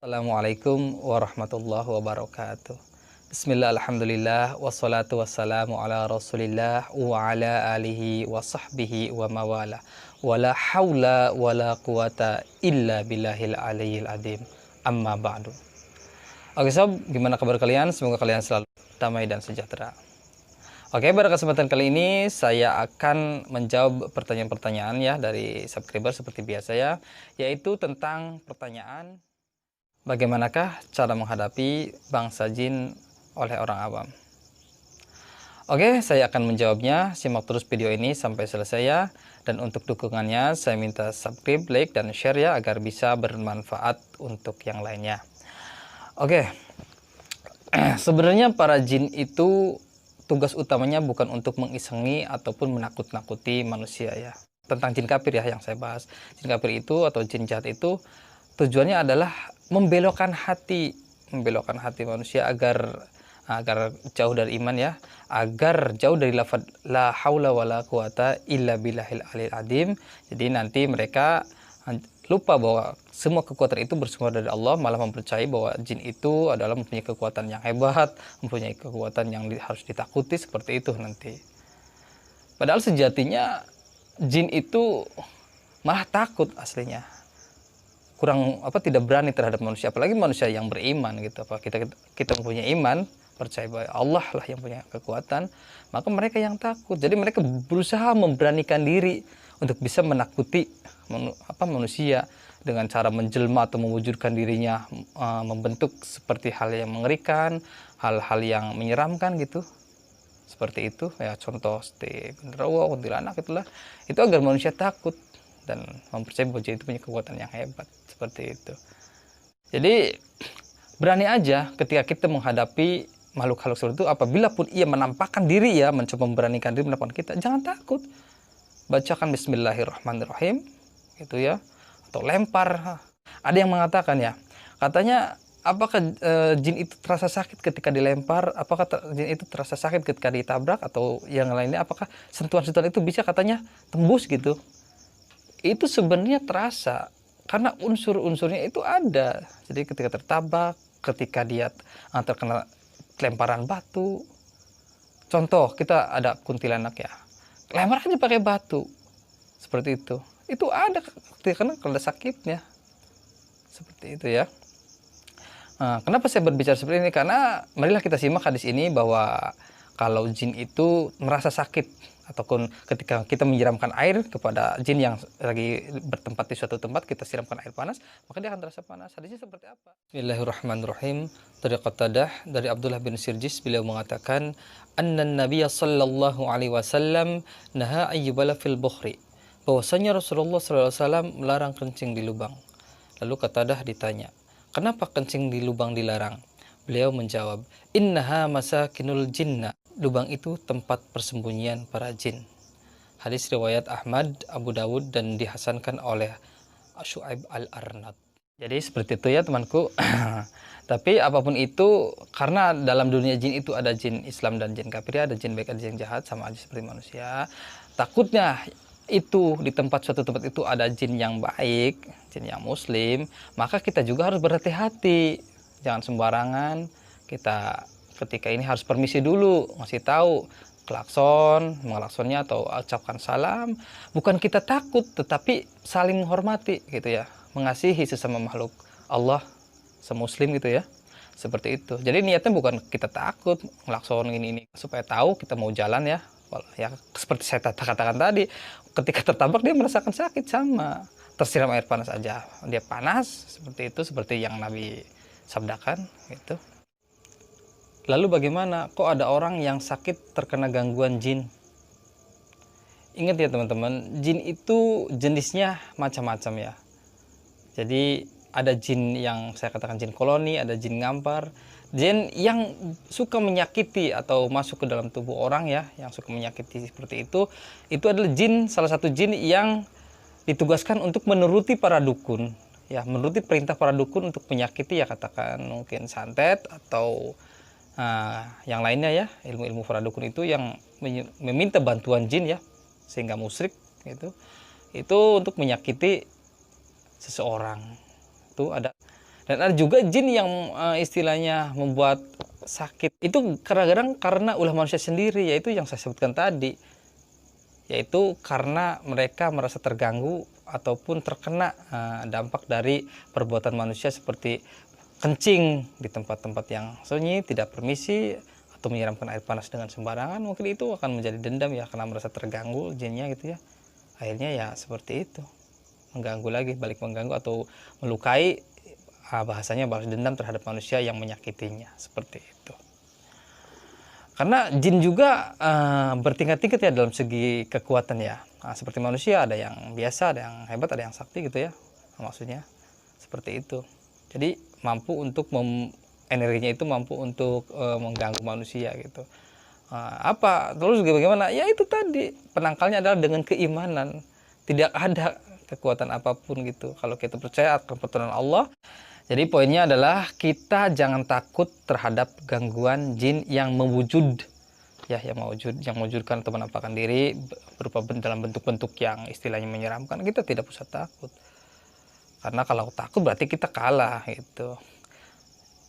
Assalamualaikum warahmatullahi wabarakatuh. Bismillah, alhamdulillah, wassalatu wassalamu ala rasulillah wa ala alihi wa sahbihi wa mawala. Wala hawla wala quwata illa billahil aliyyil adim. Amma ba'du. Oke sob, gimana kabar kalian? Semoga kalian selalu damai dan sejahtera. Oke, pada kesempatan kali ini saya akan menjawab pertanyaan-pertanyaan ya dari subscriber seperti biasa ya, yaitu tentang pertanyaan bagaimanakah cara menghadapi bangsa jin oleh orang awam. Oke, saya akan menjawabnya. Simak terus video ini sampai selesai ya. Dan untuk dukungannya saya minta subscribe, like, dan share ya agar bisa bermanfaat untuk yang lainnya. Oke, sebenarnya para jin itu tugas utamanya bukan untuk mengisengi ataupun menakut-nakuti manusia ya. Tentang jin kafir ya yang saya bahas. Jin kafir itu atau jin jahat itu tujuannya adalah membelokkan hati manusia agar jauh dari iman ya, agar jauh dari lafaz la haula wala quwata illa billahil aliyil adim. Jadi nanti mereka lupa bahwa semua kekuatan itu bersumber dari Allah, malah mempercayai bahwa jin itu adalah mempunyai kekuatan yang hebat, mempunyai kekuatan yang harus ditakuti seperti itu nanti. Padahal sejatinya jin itu malah takut aslinya, tidak berani terhadap manusia, apalagi manusia yang beriman gitu. Kita mempunyai iman, percaya bahwa Allah lah yang punya kekuatan, maka mereka yang takut. Jadi mereka berusaha memberanikan diri untuk bisa menakuti manusia dengan cara menjelma atau mewujudkan dirinya, membentuk seperti hal yang mengerikan, hal-hal yang menyeramkan gitu. Seperti itu ya, contoh seperti genderuwo, kuntilanak itulah. Itu agar manusia takut dan mempercayai bahwa jin itu punya kekuatan yang hebat, seperti itu. Jadi berani aja ketika kita menghadapi makhluk-makhluk seperti itu. Apabila pun ia menampakkan diri ya, mencoba memberanikan diri menampakkan kita, jangan takut. Bacakan bismillahirrahmanirrahim gitu ya, atau lempar. Ada yang mengatakan ya, katanya apakah jin itu terasa sakit ketika dilempar, apakah jin itu terasa sakit ketika ditabrak atau yang lainnya, apakah sentuhan-sentuhan itu bisa katanya tembus gitu. Itu sebenarnya terasa karena unsur-unsurnya itu ada. Jadi ketika tertabak, ketika dia terkena lemparan batu, contoh kita ada kuntilanak ya, lempar aja pakai batu seperti itu ada karena kalau sakitnya seperti itu ya. Nah, kenapa saya berbicara seperti ini? Karena marilah kita simak hadis ini bahwa kalau jin itu merasa sakit ataupun ketika kita menyiramkan air kepada jin yang lagi bertempat di suatu tempat, kita siramkan air panas, maka dia akan terasa panas. Hadisnya seperti apa? Bismillahirrahmanirrahim. Dari Qatadah, dari Abdullah bin Sirjis, beliau mengatakan, "Annan Nabiyya sallallahu alaihi wasallam naha ayyubala fil bukhri." Bahwasanya Rasulullah sallallahu alaihi wasallam melarang kencing di lubang. Lalu Qatadah ditanya, "Kenapa kencing di lubang dilarang?" Beliau menjawab, "Innaha masakinul jinna." Lubang itu tempat persembunyian para jin. Hadis riwayat Ahmad, Abu Dawud, dan dihasankan oleh Syu'aib al-Arnad. Jadi seperti itu ya temanku. Tapi apapun itu, karena dalam dunia jin itu ada jin Islam dan jin kafir, ada jin baik, ada jin jahat, sama aja seperti manusia. Takutnya itu di suatu tempat itu ada jin yang baik, jin yang muslim, maka kita juga harus berhati-hati. Jangan sembarangan kita ketika ini harus permisi dulu, ngasih tahu, mengelaksonnya atau ucapkan salam. Bukan kita takut, tetapi saling menghormati gitu ya, mengasihi sesama makhluk Allah semuslim gitu ya, seperti itu. Jadi niatnya bukan kita takut ngelakson ini supaya tahu kita mau jalan ya. Ya seperti saya katakan tadi, ketika tertabrak dia merasakan sakit, sama tersiram air panas aja dia panas, seperti itu, seperti yang Nabi sabdakan gitu. Lalu bagaimana? Kok ada orang yang sakit terkena gangguan jin? Ingat ya teman-teman, jin itu jenisnya macam-macam ya. Jadi ada jin yang saya katakan jin koloni, ada jin ngampar, jin yang suka menyakiti atau masuk ke dalam tubuh orang ya, yang suka menyakiti seperti itu adalah jin, salah satu jin yang ditugaskan untuk menuruti para dukun ya, menuruti perintah para dukun untuk menyakiti ya, katakan mungkin santet atau yang lainnya ya, ilmu-ilmu para dukun itu yang meminta bantuan jin ya, sehingga musyrik itu untuk menyakiti seseorang. Itu ada. Dan ada juga jin yang istilahnya membuat sakit. Itu kadang-kadang karena ulah manusia sendiri, yaitu yang saya sebutkan tadi. Yaitu karena mereka merasa terganggu ataupun terkena dampak dari perbuatan manusia seperti kencing di tempat-tempat yang sunyi, tidak permisi, atau menyiramkan air panas dengan sembarangan. Mungkin itu akan menjadi dendam ya, karena merasa terganggu jinnya gitu ya. Akhirnya ya seperti itu, mengganggu lagi, balik mengganggu atau melukai, bahasanya balas dendam terhadap manusia yang menyakitinya, seperti itu. Karena jin juga bertingkat-tingkat ya dalam segi kekuatan ya. Seperti manusia, ada yang biasa, ada yang hebat, ada yang sakti gitu ya. Maksudnya seperti itu. Jadi mampu untuk energinya itu mampu untuk mengganggu manusia gitu. Apa terus bagaimana? Ya itu tadi, penangkalnya adalah dengan keimanan. Tidak ada kekuatan apapun gitu. Kalau kita percaya akan pertolongan Allah. Jadi poinnya adalah kita jangan takut terhadap gangguan jin yang mewujud, ya, yang mewujudkan atau menampakkan diri berupa dalam bentuk-bentuk yang istilahnya menyeramkan. Kita tidak usah takut, karena kalau takut berarti kita kalah gitu.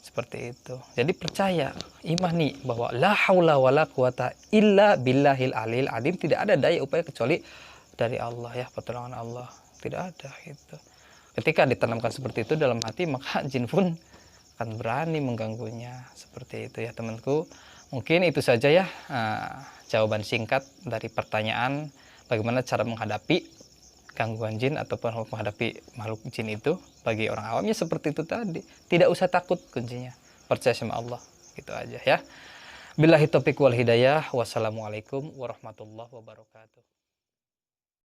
Seperti itu. Jadi percaya, imani bahwa la haula wala quwata illa billahil alil adim, tidak ada daya upaya kecuali dari Allah ya, pertolongan Allah. Tidak ada gitu. Ketika ditanamkan seperti itu dalam hati, maka jin pun akan berani mengganggunya. Seperti itu ya temanku. Mungkin itu saja ya jawaban singkat dari pertanyaan bagaimana cara menghadapi gangguan jin ataupun menghadapi makhluk jin itu. Bagi orang awamnya seperti itu tadi. Tidak usah takut kuncinya. Percaya sama Allah. Gitu aja ya. Billahi taufiq wal hidayah. Wassalamualaikum warahmatullahi wabarakatuh.